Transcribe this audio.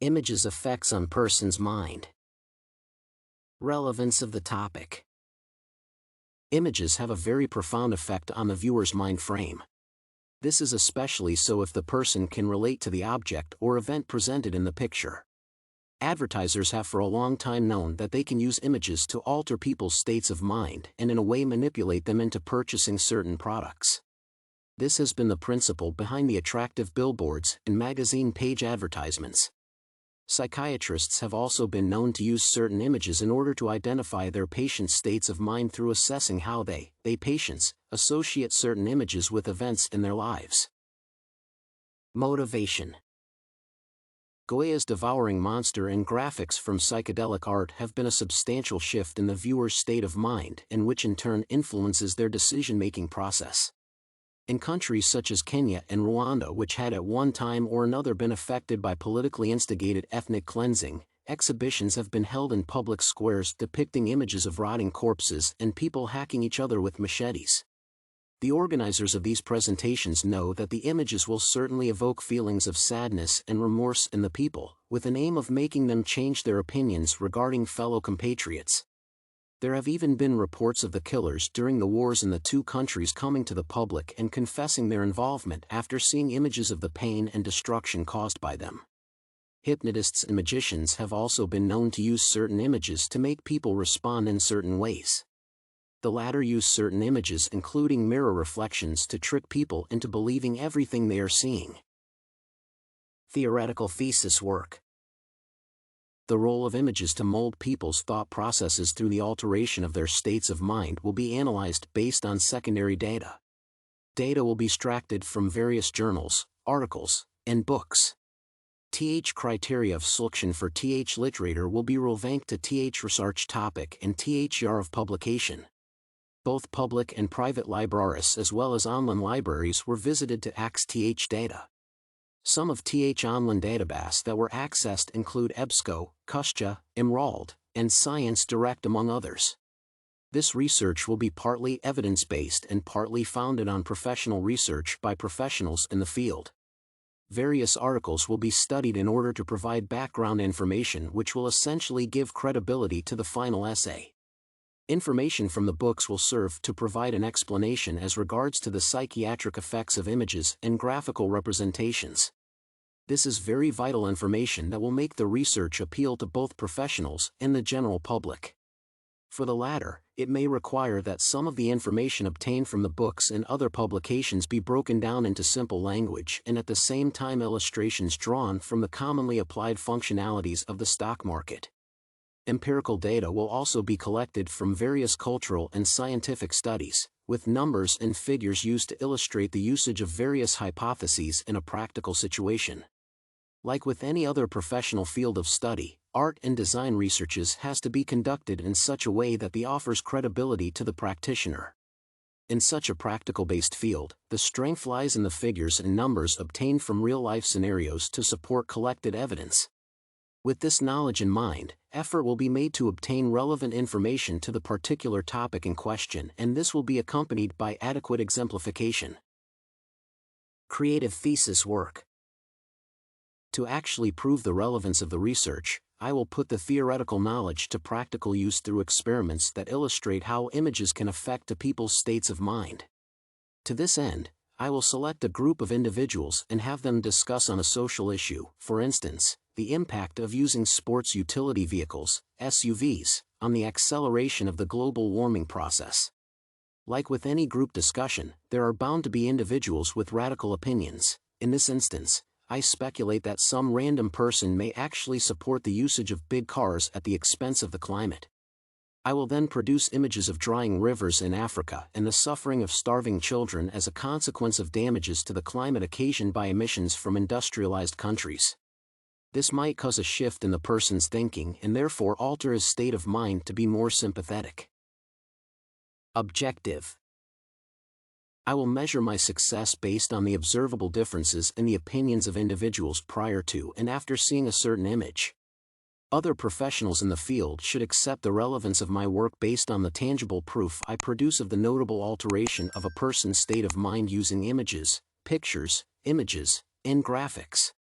Images' effects on person's mind. Relevance of the topic. Images have a very profound effect on the viewer's mind frame. This is especially so if the person can relate to the object or event presented in the picture. Advertisers have for a long time known that they can use images to alter people's states of mind and in a way manipulate them into purchasing certain products. This has been the principle behind the attractive billboards and magazine page advertisements. Psychiatrists have also been known to use certain images in order to identify their patients' states of mind through assessing how they patients, associate certain images with events in their lives. Motivation. Goya's devouring monster and graphics from psychedelic art have been a substantial shift in the viewer's state of mind and which in turn influences their decision-making process. In countries such as Kenya and Rwanda, which had at one time or another been affected by politically instigated ethnic cleansing, exhibitions have been held in public squares depicting images of rotting corpses and people hacking each other with machetes. The organizers of these presentations know that the images will certainly evoke feelings of sadness and remorse in the people, with an aim of making them change their opinions regarding fellow compatriots. There have even been reports of the killers during the wars in the two countries coming to the public and confessing their involvement after seeing images of the pain and destruction caused by them. Hypnotists and magicians have also been known to use certain images to make people respond in certain ways. The latter use certain images, including mirror reflections, to trick people into believing everything they are seeing. Theoretical thesis work. The role of images to mold people's thought processes through the alteration of their states of mind will be analyzed based on secondary data. Data will be extracted from various journals, articles, and books. Criteria of selection for literature will be related to research topic and year of publication. Both public and private libraries as well as online libraries were visited to access data. Some of online databases that were accessed include EBSCO, Cusca, Emerald, and Science Direct among others. This research will be partly evidence-based and partly founded on professional research by professionals in the field. Various articles will be studied in order to provide background information which will essentially give credibility to the final essay. Information from the books will serve to provide an explanation as regards to the psychiatric effects of images and graphical representations. This is very vital information that will make the research appeal to both professionals and the general public. For the latter, it may require that some of the information obtained from the books and other publications be broken down into simple language and at the same time illustrations drawn from the commonly applied functionalities of the stock market. Empirical data will also be collected from various cultural and scientific studies, with numbers and figures used to illustrate the usage of various hypotheses in a practical situation. Like with any other professional field of study, art and design researches has to be conducted in such a way that they offers credibility to the practitioner. In such a practical-based field, the strength lies in the figures and numbers obtained from real-life scenarios to support collected evidence. With this knowledge in mind, effort will be made to obtain relevant information to the particular topic in question, and this will be accompanied by adequate exemplification. Creative thesis work. To actually prove the relevance of the research, I will put the theoretical knowledge to practical use through experiments that illustrate how images can affect a people's states of mind. To this end, I will select a group of individuals and have them discuss on a social issue, for instance, the impact of using sports utility vehicles, SUVs, on the acceleration of the global warming process. Like with any group discussion, there are bound to be individuals with radical opinions. In this instance, I speculate that some random person may actually support the usage of big cars at the expense of the climate. I will then produce images of drying rivers in Africa and the suffering of starving children as a consequence of damages to the climate occasioned by emissions from industrialized countries. This might cause a shift in the person's thinking and therefore alter his state of mind to be more sympathetic. Objective. I will measure my success based on the observable differences in the opinions of individuals prior to and after seeing a certain image. Other professionals in the field should accept the relevance of my work based on the tangible proof I produce of the notable alteration of a person's state of mind using images, pictures, and graphics.